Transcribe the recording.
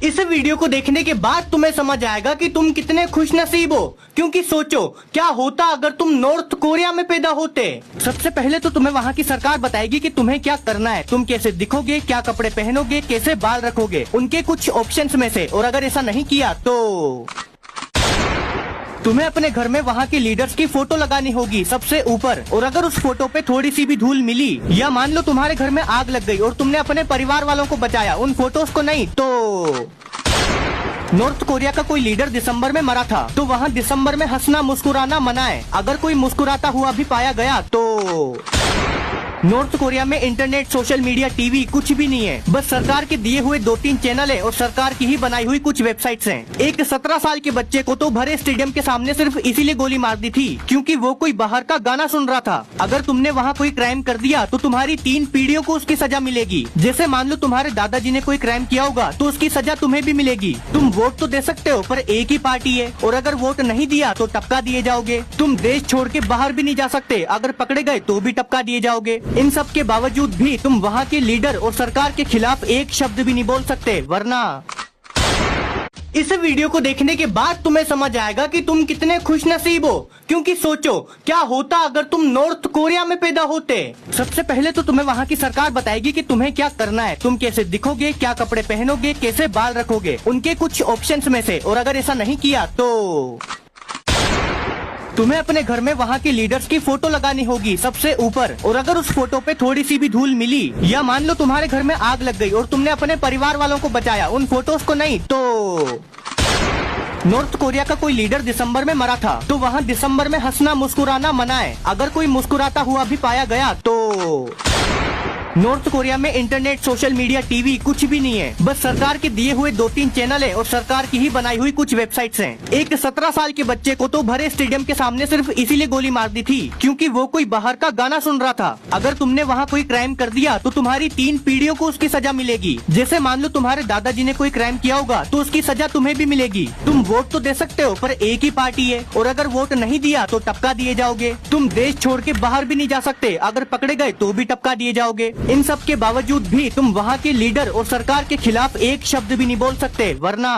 इस वीडियो को देखने के बाद तुम्हें समझ आएगा कि तुम कितने खुशनसीब हो, क्योंकि सोचो क्या होता अगर तुम नॉर्थ कोरिया में पैदा होते। सबसे पहले तो तुम्हें वहाँ की सरकार बताएगी कि तुम्हें क्या करना है, तुम कैसे दिखोगे, क्या कपड़े पहनोगे, कैसे बाल रखोगे, उनके कुछ ऑप्शंस में से। और अगर ऐसा नहीं किया तो तुम्हें अपने घर में वहाँ के लीडर्स की फोटो लगानी होगी सबसे ऊपर। और अगर उस फोटो पे थोड़ी सी भी धूल मिली या मान लो तुम्हारे घर में आग लग गई और तुमने अपने परिवार वालों को बचाया, उन फोटोज को नहीं, तो नॉर्थ कोरिया का कोई लीडर दिसंबर में मरा था तो वहाँ दिसंबर में हंसना मुस्कुराना मना है। अगर कोई मुस्कुराता हुआ भी पाया गया तो नॉर्थ कोरिया में इंटरनेट, सोशल मीडिया, टीवी कुछ भी नहीं है। बस सरकार के दिए हुए 2-3 चैनल है और सरकार की ही बनाई हुई कुछ वेबसाइट्स हैं। एक 17 साल के बच्चे को तो भरे स्टेडियम के सामने सिर्फ इसीलिए गोली मार दी थी क्योंकि वो कोई बाहर का गाना सुन रहा था। अगर तुमने वहाँ कोई क्राइम कर दिया तो तुम्हारी 3 पीढ़ियों को उसकी सजा मिलेगी। जैसे मान लो तुम्हारे दादाजी ने कोई क्राइम किया होगा तो उसकी सजा तुम्हें भी मिलेगी। तुम वोट तो दे सकते हो पर एक ही पार्टी है, और अगर वोट नहीं दिया तो टपका दिए जाओगे। तुम देश छोड़ के बाहर भी नहीं जा सकते, अगर पकड़े गए तो भी टपका दिए जाओगे। इन सब के बावजूद भी तुम वहाँ के लीडर और सरकार के खिलाफ एक शब्द भी नहीं बोल सकते, वरना इस वीडियो को देखने के बाद तुम्हें समझ आएगा कि तुम कितने खुशनसीब हो, क्योंकि सोचो क्या होता अगर तुम नॉर्थ कोरिया में पैदा होते। सबसे पहले तो तुम्हें वहाँ की सरकार बताएगी कि तुम्हें क्या करना है, तुम कैसे दिखोगे, क्या कपड़े पहनोगे, कैसे बाल रखोगे, उनके कुछ ऑप्शंस में से। और अगर ऐसा नहीं किया तो तुम्हें अपने घर में वहाँ के लीडर्स की फोटो लगानी होगी सबसे ऊपर। और अगर उस फोटो पे थोड़ी सी भी धूल मिली या मान लो तुम्हारे घर में आग लग गई और तुमने अपने परिवार वालों को बचाया, उन फोटोज को नहीं, तो नॉर्थ कोरिया का कोई लीडर दिसंबर में मरा था तो वहाँ दिसंबर में हंसना मुस्कुराना मना है। अगर कोई मुस्कुराता हुआ भी पाया गया तो नॉर्थ कोरिया में इंटरनेट, सोशल मीडिया, टीवी कुछ भी नहीं है। बस सरकार के दिए हुए 2-3 चैनल है और सरकार की ही बनाई हुई कुछ वेबसाइट्स हैं। एक 17 साल के बच्चे को तो भरे स्टेडियम के सामने सिर्फ इसीलिए गोली मार दी थी क्योंकि वो कोई बाहर का गाना सुन रहा था। अगर तुमने वहाँ कोई क्राइम कर दिया तो तुम्हारी 3 पीढ़ियों को उसकी सजा मिलेगी। जैसे मान लो तुम्हारे दादाजी ने कोई क्राइम किया होगा तो उसकी सजा तुम्हें भी मिलेगी। तुम वोट तो दे सकते हो पर एक ही पार्टी है, और अगर वोट नहीं दिया तो टपका दिए जाओगे। तुम देश छोड़ के बाहर भी नहीं जा सकते, अगर पकड़े गए तो भी टपका दिए जाओगे। इन सब के बावजूद भी तुम वहाँ के लीडर और सरकार के खिलाफ एक शब्द भी नहीं बोल सकते, वरना